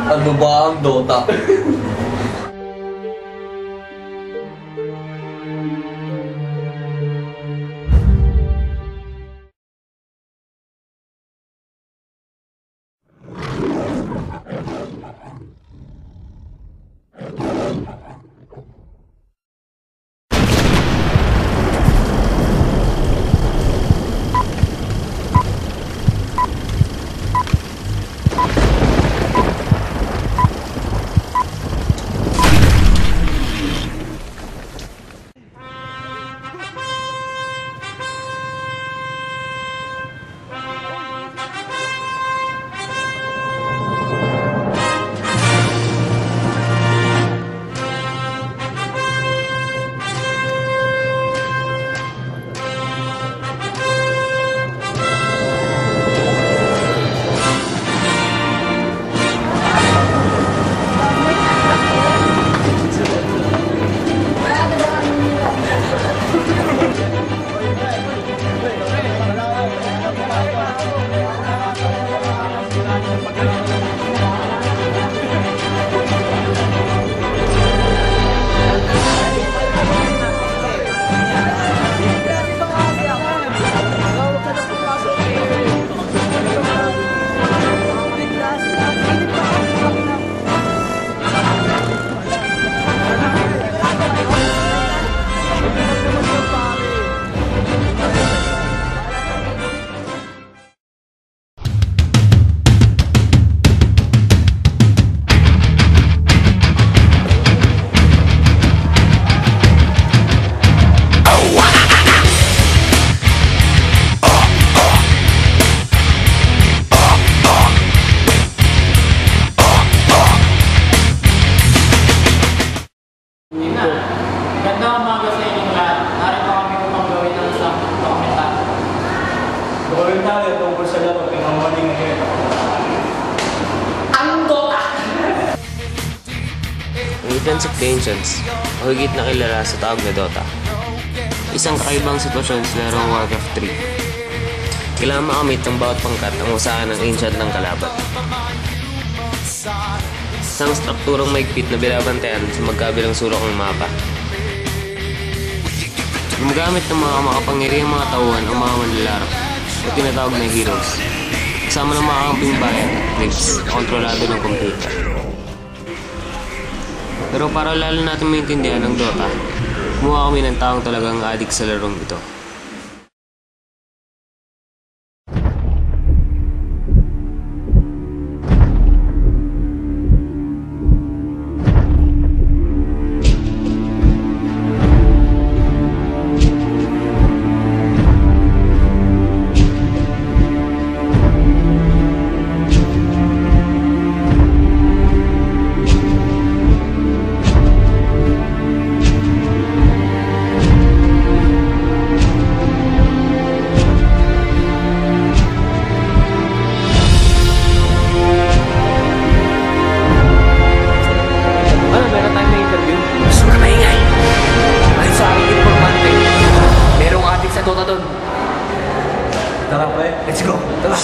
Ano ba ang Dota? Magandang umaga sa inyong lahat. Narito kami upang gawin ng isang dokumentaryo. Dokumentaryo tungkol sa laro ng mga maling ngayon. Ang Dota! Ang Defense of the Ancients, o higit na kilala sa tawag na Dota. Isang kakaibang sitwasyon sa larong Warcraft 3. Kailangan makamit ng bawat pangkat ang usahan ng ancient ng kalaban. Isang strukturang maigpit na binabantayan sa magkabilang sulok ng mapa. Gumagamit ng mga makapangyarihang mga tauhan ang mga manlalaro o tinatawag na heroes, kasama ng mga kamping bayan at creeps na kontrolado ng computer. Pero para lalo natin maintindihan ang Dota, kumuha kami ng taong talagang addict sa larong ito. Tara pre, let's go! Tara!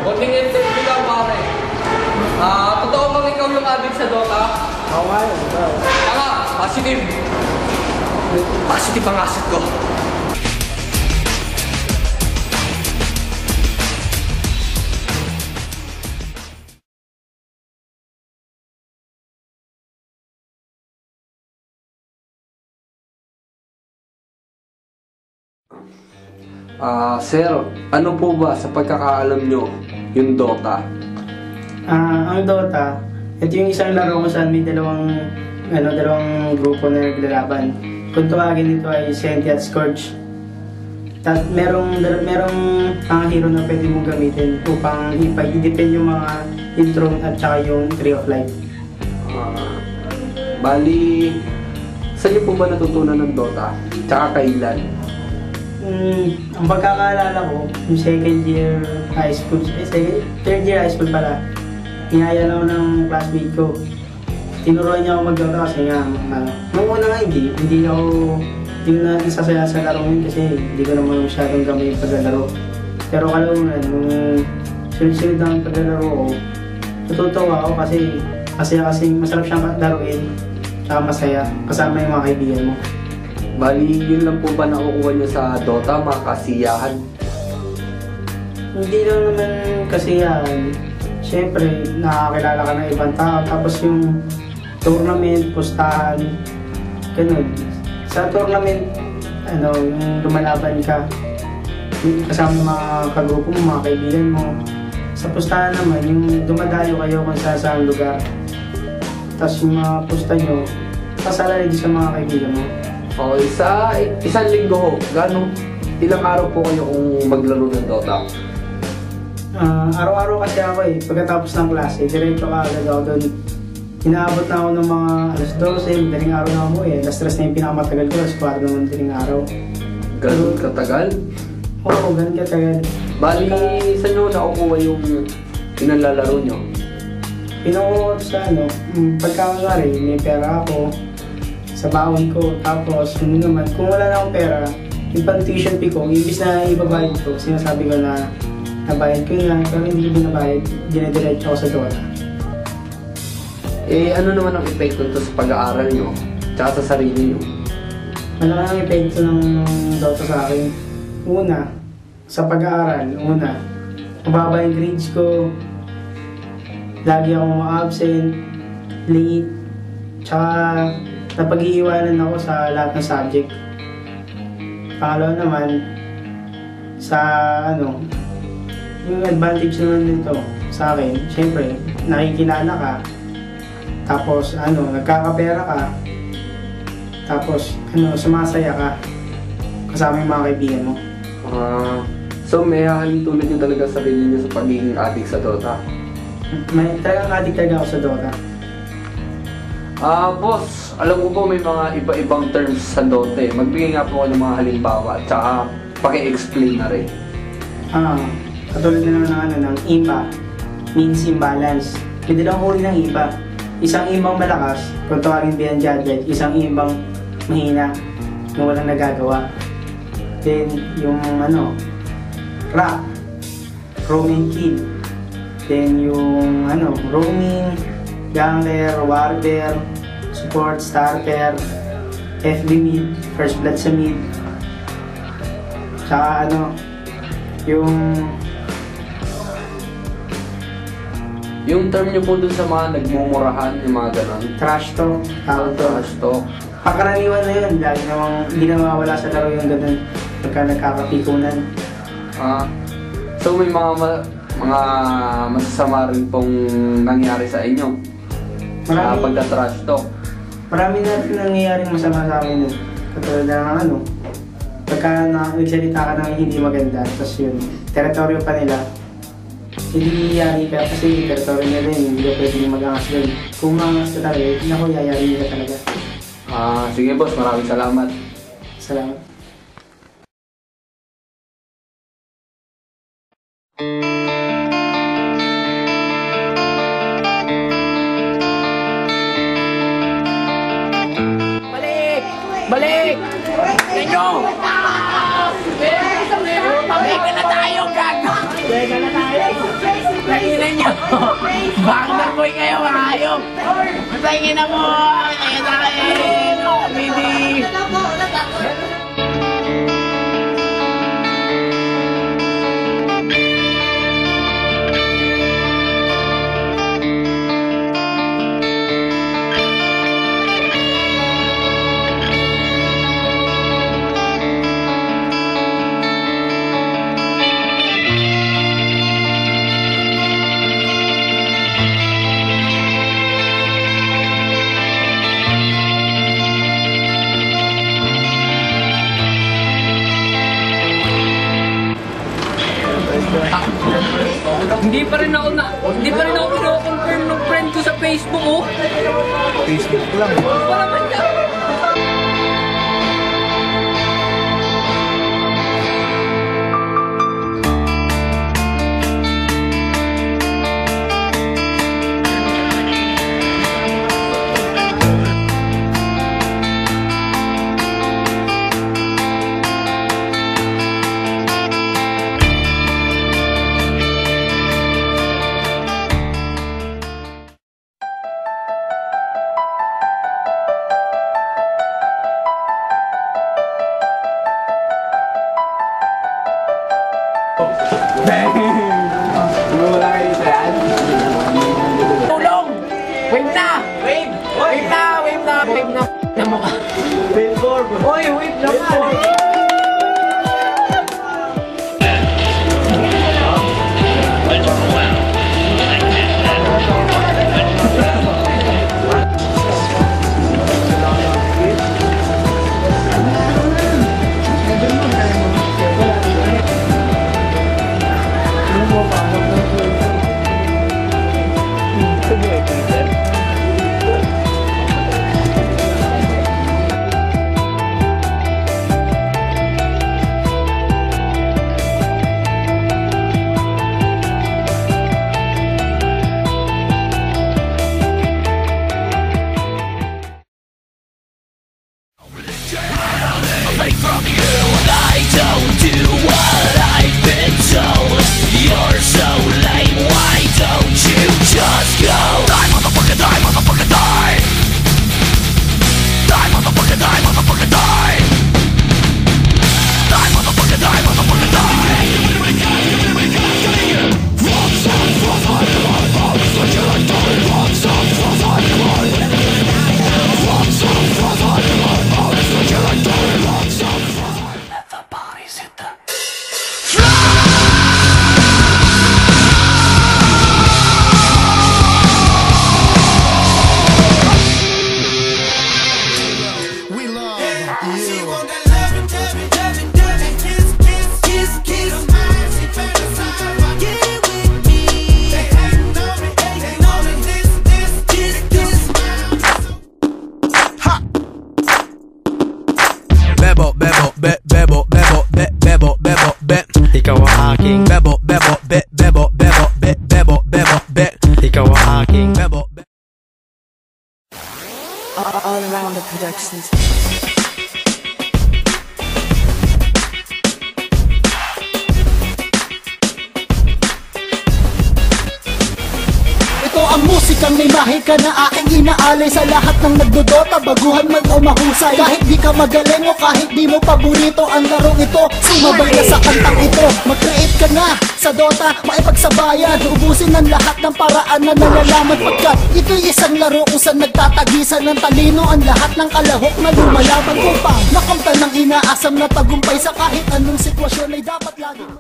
Konting interview lang pare. Totoo bang ikaw yung addict sa Dota? Oo nga yun. Tama, positive. Positive ang asset ko. Sir, ano po ba sa pagkakaalam nyo yung Dota? Ang Dota, ito yung isang laro kung saan may dalawang grupo na naglalaban. Kung tawagin ito ay Senti at Scourge. Merong hero na pwede mong gamitin upang i-defend yung mga intro at saka yung Tree of Life. Bali, saan nyo po ba natutunan ng Dota? Tsaka kailan? Ang pagkakaalala ko, yung third year high school pala, inaya lang ako ng classmate ko. Tinuruan niya ako mag-Dota kasi nga, nung una nga hindi na isasaya sa laro yun kasi hindi ko naman masyadong gamay yung paglalaro. Pero kalaunan, nung sunod-sunod na ang paglalaro ko, natutuwa ako kasi masarap siyang laruin, tsaka masaya, kasama yung mga kaibigan mo. Bali, yun lang po ba nakukuha nyo sa Dota, mga kasiyahan? Hindi lang naman kasiyahan. Siyempre, nakakilala ka ng ibang tao. Tapos yung tournament, pustahan, ganun. Sa tournament, yung lumalaban ka, kasama yung mga kagrupo mo, mga kaibigan mo. Sa pustahan naman, yung dumadayo kayo kung saan lugar. Tapos yung mga pusta nyo, kasala rin sa mga kaibigan mo. Okay, sa isang linggo ho, ilang araw po kayo kung maglaro ng Dota? Araw-araw kasi ako pagkatapos ng klase, diretso ka agad ako doon. Inaabot na ako ng mga alas 12, madaling araw na ako alas 3 na yung pinakamatagal ko, alas 4 naman madaling araw. Ganun katagal? Oo, ganun katagal. Bali, saan nyo nakukuha yung pinalalaro nyo? Pinukuha ko sa pagkakunwari, may pera ako sa baon ko, tapos naman, kung wala na akong pera, yung pang-tuition fee ko, ibis na ibabayad ko, sinasabi ko na nabayad ko na, pero hindi ko nabayad, dinediretso ako sa Dota. Ano naman ang epekto nito sa pag-aaral nyo, tsaka sa sarili nyo? Malaki ang epekto ng Dota sa akin. Una, sa pag-aaral, mababa yung grades ko, lagi akong absent, late, tsaka napag-iiwanan ako sa lahat ng subject. Pangalawa naman, sa yung advantage naman nito sa akin, syempre, nakikilala ka, tapos nagkakapera ka, tapos sumasaya ka, kasama yung mga kaibigan mo. So may hahalin tulad nyo talaga sa sarili nyo sa pagiging addict sa Dota? Talagang addict talaga ako sa Dota. Boss, alam ko po may mga iba-ibang terms sa Dota Magbigay nga po ako ng mga halimbawa at saka paki-explain na rin. Katulad na naman ng IMBA, means imbalance. May dalawang uri ng IMBA. Isang imbang malakas, kung tawagin beyond judgment, isang imbang mahina, na walang nagagawa. Then, yung rock, roaming kill. Then, yung roaming, jungler, warrior, support, starter, FB mid, first blood sa mid. Tsaka yung term nyo po dun sa mga nagmumurahan, yung mga ganon. trash talk, tawag to. Trash talk. Pagkaraniwan na yun, dahil hindi na mawawala sa laro yung ganun pagka nagkakapikunan. So may mga masasama rin pong nangyari sa inyo. Pagka-trash talk. Marami na rin nangyayaring masama sa akin yun. Katulad ng pagka nagsalita ka ng hindi maganda, tapos yun, teritoryo pa nila, hindi yari ka kasi teritoryo nila yun, hindi ka pwede mag-angas doon. Kung mag-angas ka talaga, naku, yayari nila talaga. Sige boss, maraming salamat. Salamat. Balik! Ninyo! Pamega na tayo, gago! Pamega na tayo! Nakinan nyo! Bangdar boy kayo, hayop! Masayangin na mo! Ayan na kayo! Bidi! Hindi pa rin ako kino-confirm ng friend ko sa Facebook, oh. Facebook lang. Wala man siya. Tulong! Wave na! Wave! Wave na! Wave na! Wave na! Na mukha. Wave 4. Oy, wave naman! Ikaw ang aking bebo, bebo, be, bebo, bebo, be, bebo, bebo, be. Ikaw ang aking bebo, be. All around the productions. Ito ang musikang may mahika na aking inaalay sa lahat ng nagdodota, baguhan man o mahusay. Kahit di ka magaling o kahit di mo paborito ang larong ito, sumabay na sa kantang ito. Mag-create ka na sa Dota, maipagsabayan, ubusin ng lahat ng paraan na nalalaman. Pagkat ito'y isang laro kung saan nagtatagisan ng talino ang lahat ng kalahok na lumalaban upang makamtan ng inaasam na tagumpay sa kahit anong sitwasyon ay dapat laging